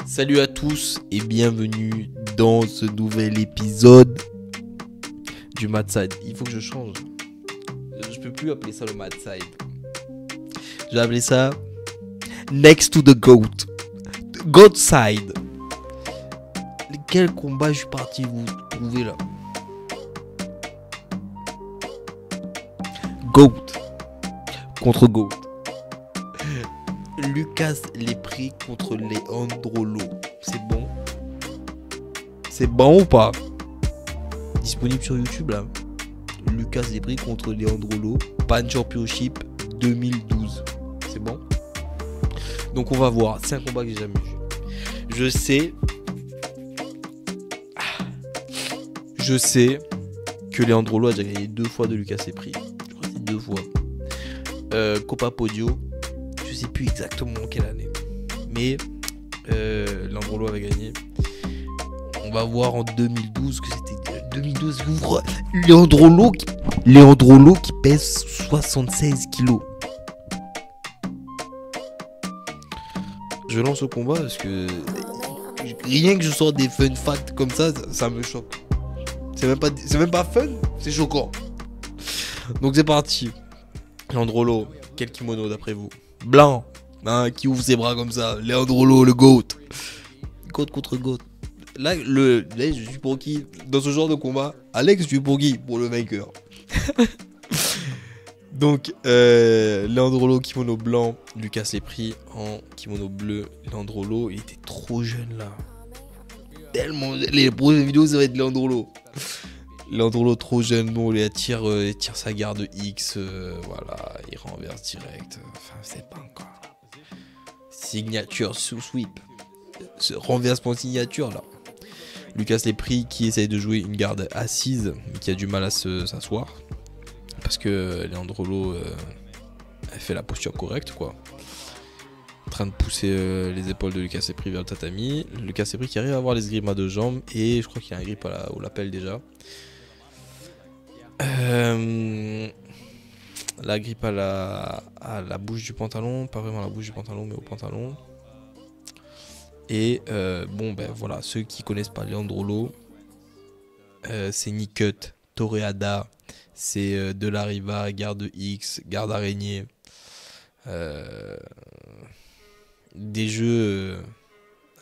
Salut à tous et bienvenue dans ce nouvel épisode du Mad Side. Il faut que je change. Je peux plus appeler ça le Mad Side. Je vais appeler ça Next to the Goat. Goat Side. Quel combat je suis parti vous trouver là? Goat contre Goat. Lucas Lepri contre Leandro Lo. C'est bon? C'est bon ou pas? Disponible sur YouTube là. Lucas Lepri contre Leandro Lo. Pan Championship 2012. C'est bon? Donc on va voir. C'est un combat que j'ai jamais vu. Je sais que Leandro Lo a déjà gagné 2 fois de Lucas Lepri. Je crois que c'est 2 fois. Copa Podio. Je sais plus exactement quelle année, mais Leandro Lo avait gagné. On va voir en 2012 que c'était 2012. Leandro Lo qui pèse 76 kilos. Je lance au combat parce que rien que je sors des fun facts comme ça me choque. C'est même pas fun, c'est choquant. Donc c'est parti. Leandro Lo, quel kimono d'après vous? Blanc, hein, qui ouvre ses bras comme ça. Leandro Lo, le GOAT. GOAT contre GOAT. Là, je suis pour qui? Dans ce genre de combat, Alex, je suis pour qui? Pour le vainqueur. Donc, Leandro Lo, kimono blanc. Lucas Lepri en kimono bleu. Leandro Lo, il était trop jeune là. Tellement. Les prochaines vidéos, ça va être Leandro Lo. Leandro Lo trop jeune, bon, il tire sa garde X, voilà, il renverse direct. Enfin, c'est pas encore. Signature sous sweep. Ce renversement signature là. Lucas Lepri qui essaye de jouer une garde assise, mais qui a du mal à s'asseoir. Parce que Leandro Lo a fait la posture correcte, quoi. En train de pousser les épaules de Lucas Lepri vers le tatami. Lucas Lepri qui arrive à avoir les escrimes à 2 jambes. Et je crois qu'il y a un grip au lapel déjà. La grippe à la bouche du pantalon, pas vraiment à la bouche du pantalon mais au pantalon. Et bon ben voilà, ceux qui connaissent pas Leandro Lo, c'est knee cut, toreada, c'est de la riva, garde X, garde araignée, des jeux,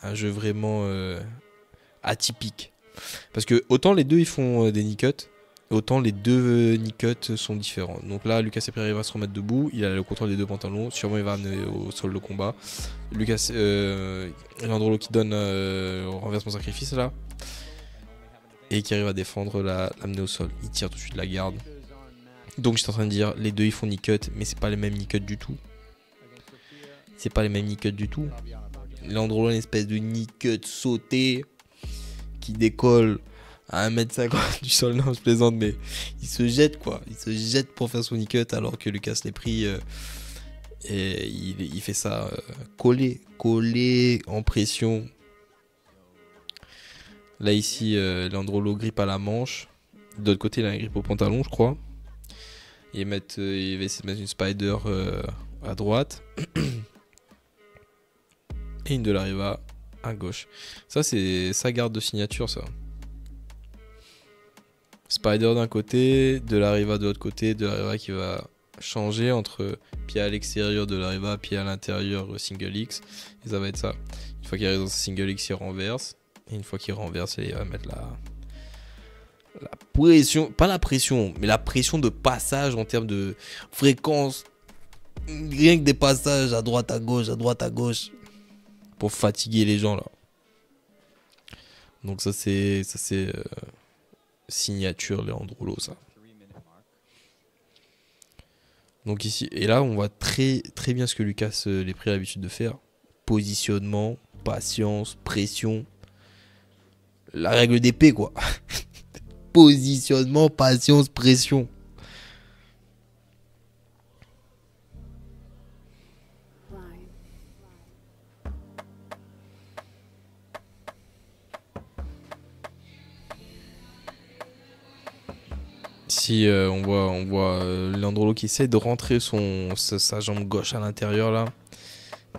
un jeu vraiment atypique. Parce que autant les deux ils font des knee cuts, autant les deux knee cuts sont différents. Donc là, Lucas Lepri arrive à se remettre debout. Il a le contrôle des deux pantalons. Sûrement, il va amener au sol le combat. Leandro Lo qui donne renversement sacrifice là. Et qui arrive à défendre, l'amener au sol. Il tire tout de suite la garde. Donc, j'étais en train de dire, les deux ils font knee cut, mais c'est pas les mêmes knee cuts du tout. C'est pas les mêmes knee cuts du tout. Leandro Lo, une espèce de knee cut sauté qui décolle à 1m50 du sol. Non, je plaisante, mais il se jette quoi. Il se jette pour faire son knee cut, alors que Lucas Lepri il fait ça collé en pression. Là ici, Leandro Lo grippe à la manche. De l'autre côté, il a un grip au pantalon, je crois. Il va essayer de mettre une spider à droite. Et une de la riva à gauche. Ça, c'est sa garde de signature, ça. Spider d'un côté, de la riva de l'autre côté, de la riva qui va changer entre pied à l'extérieur de la riva, pied à l'intérieur single X. Et ça va être ça. Une fois qu'il arrive dans ce single X, il renverse. Et une fois qu'il renverse, il va mettre la pression, pas la pression, mais la pression de passage en termes de fréquence. Rien que des passages à droite, à gauche. Pour fatiguer les gens là. Donc ça c'est signature Leandro Lo, ça. Donc ici, et là on voit très bien ce que Lucas Lepri a l'habitude de faire. Positionnement, patience, pression. La règle d'épée quoi. Positionnement, patience, pression. Ici, on voit Leandro Lo qui essaie de rentrer sa jambe gauche à l'intérieur là.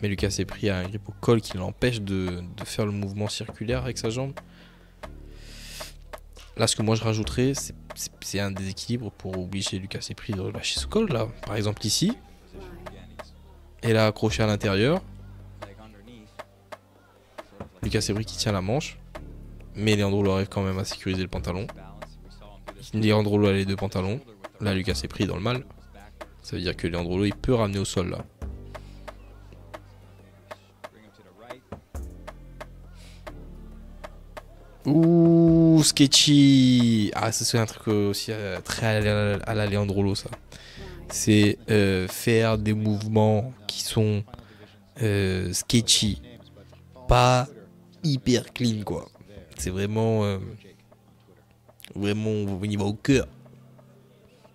Mais Lucas est pris à un grip au col qui l'empêche de faire le mouvement circulaire avec sa jambe. Là, ce que moi je rajouterais, c'est un déséquilibre pour obliger Lucas est pris de relâcher ce col là. Par exemple ici. Et là, accroché à l'intérieur. Lucas Sebris qui tient la manche. Mais Leandro arrive quand même à sécuriser le pantalon. Leandro a les deux pantalons. Là, Lucas est pris dans le mal. Ça veut dire que Leandro il peut ramener au sol là. Ouh, sketchy. Ah, ça c'est un truc aussi très à la Leandrolo ça. C'est faire des mouvements qui sont sketchy. Pas hyper clean quoi. C'est vraiment vraiment on y va au cœur.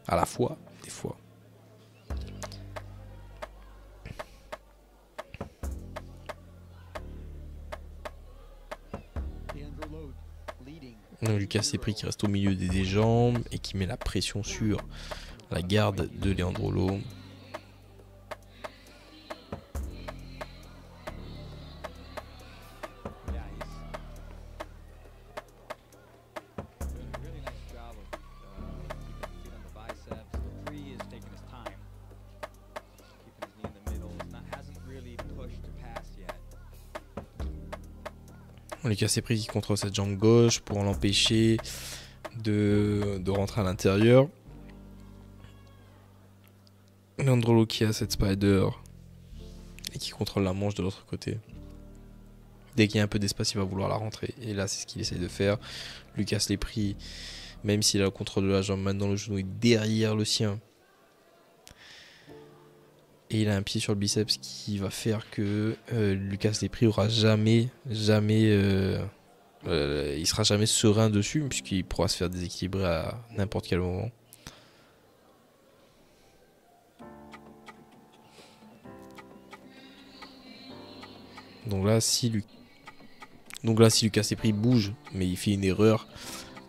À la fois, des fois. Donc Lucas Sebris qui reste au milieu des jambes et qui met la pression sur la garde de Leandrolo. Lucas Sebris qui contrôle cette jambe gauche pour l'empêcher de rentrer à l'intérieur. Leandrolo qui a cette spider et qui contrôle la manche de l'autre côté. Dès qu'il y a un peu d'espace, il va vouloir la rentrer. Et là, c'est ce qu'il essaye de faire. Lucas l'est pris, même s'il a le contrôle de la jambe, maintenant le genou est derrière le sien. Et il a un pied sur le biceps qui va faire que Lucas Lepri aura jamais, il sera jamais serein dessus puisqu'il pourra se faire déséquilibrer à n'importe quel moment. Donc là, si Lucas Lepri bouge, mais il fait une erreur,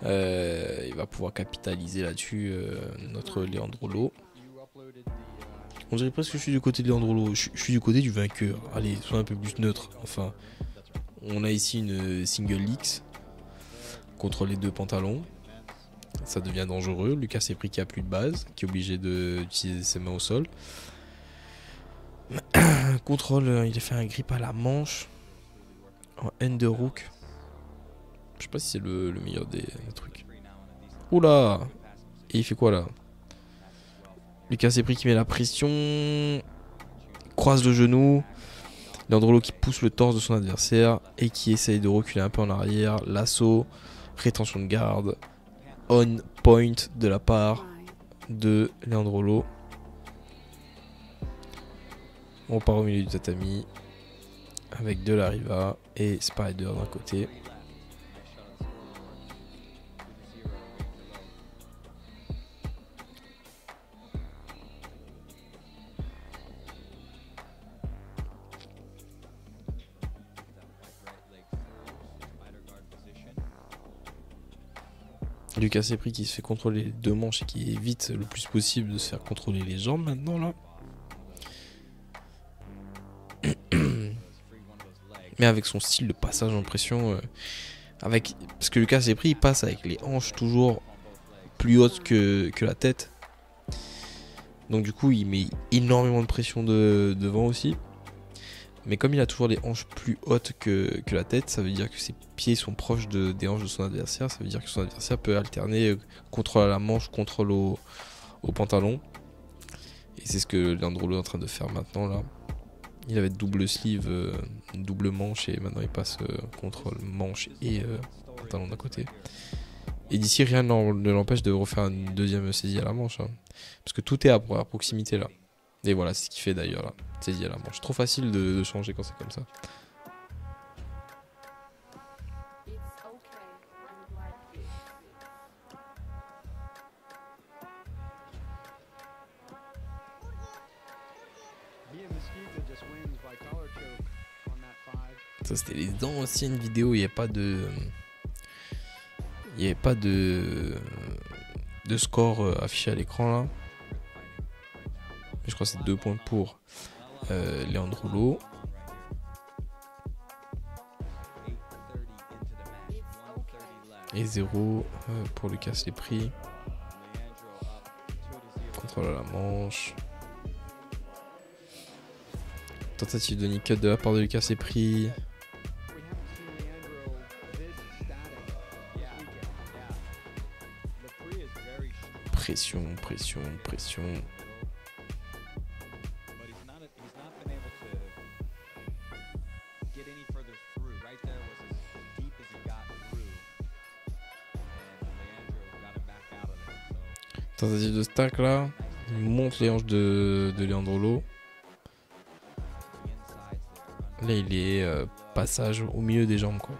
il va pouvoir capitaliser là-dessus notre Leandrolo. On dirait presque que je suis du côté de Leandrolo. Je suis du côté du vainqueur. Allez, sois un peu plus neutre. Enfin, on a ici une single X contre les deux pantalons. Ça devient dangereux. Lucas Sebris qui a plus de base, qui est obligé d'utiliser ses mains au sol. Contrôle, il a fait un grip à la manche en underhook. Je sais pas si c'est le meilleur des trucs. Oula! Et il fait quoi là? Lucas Sebris qui met la pression, croise le genou. Leandrolo qui pousse le torse de son adversaire et qui essaye de reculer un peu en arrière. Lasso, rétention de garde, on point de la part de Leandrolo. On part au milieu du tatami avec De La Riva et Spider d'un côté. Lucas Sebris qui se fait contrôler les deux manches et qui évite le plus possible de se faire contrôler les jambes maintenant là. Mais avec son style de passage en pression, parce que Lucas Sebris il passe avec les hanches toujours plus hautes que la tête. Donc du coup il met énormément de pression devant aussi. Mais comme il a toujours les hanches plus hautes que la tête, ça veut dire que ses pieds sont proches des hanches de son adversaire. Ça veut dire que son adversaire peut alterner contrôle à la manche, contrôle au pantalon. Et c'est ce que Leandrolo est en train de faire maintenant là. Il avait double sleeve, double manche et maintenant il passe contrôle manche et pantalon d'un côté. Et d'ici rien ne l'empêche de refaire une deuxième saisie à la manche. Hein. Parce que tout est à proximité là. Et voilà, c'est ce qu'il fait d'ailleurs là. Saisie à la manche. Trop facile de changer quand c'est comme ça. Ça c'était les anciennes vidéos, il n'y avait pas de... Il n'y avait pas de score affiché à l'écran là. Mais je crois que c'est 2 points pour Leandrolo. Et 0 pour Lucas Lepri. Contrôle à la manche. Tentative de knee cut de la part de Lucas Lepri. Pression, pression, pression. Tentative de stack là. Il monte les hanches de Leandrolo. Là il est passage au milieu des jambes quoi.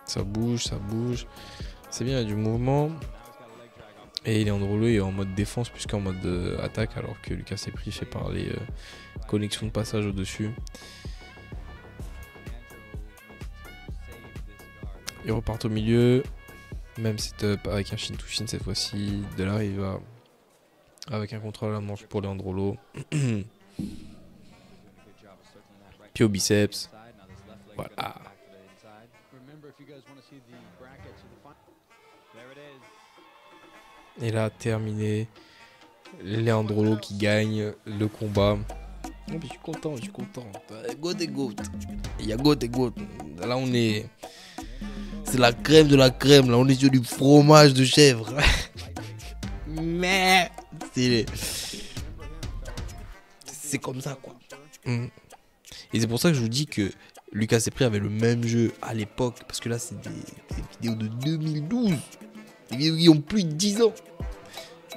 Ça bouge, ça bouge. C'est bien, il y a du mouvement. Et Leandrolo est en mode défense plus qu'en mode attaque, alors que Lucas Lepri fait par les connexions de passage au-dessus. Ils repartent au milieu. Même setup avec un shin to shin cette fois-ci. De là, il va avec un contrôle à la manche pour Leandrolo. Puis au biceps. Voilà. Et là, terminé. Leandrolo qui gagne le combat. Oh, je suis content, je suis content. Goat et goat. Il y a goat et goat. Là, on est. C'est la crème de la crème. Là, on est sur du fromage de chèvre. Mais. C'est comme ça, quoi. Et c'est pour ça que je vous dis que Lucas Lepri avait le même jeu à l'époque. Parce que là, c'est des vidéos de 2012. Des vidéos qui ont plus de 10 ans.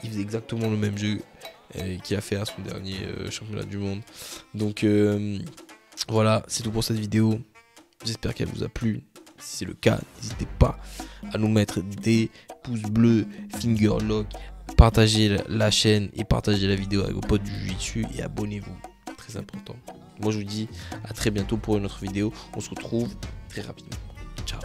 Il faisait exactement le même jeu qu'il a fait à son dernier championnat du monde. Donc voilà, c'est tout pour cette vidéo. J'espère qu'elle vous a plu. Si c'est le cas, n'hésitez pas à nous mettre des pouces bleus, finger lock, partagez la chaîne et partagez la vidéo avec vos potes du jiu-jitsu et abonnez-vous. Très important. Moi je vous dis à très bientôt pour une autre vidéo. On se retrouve très rapidement. Ciao.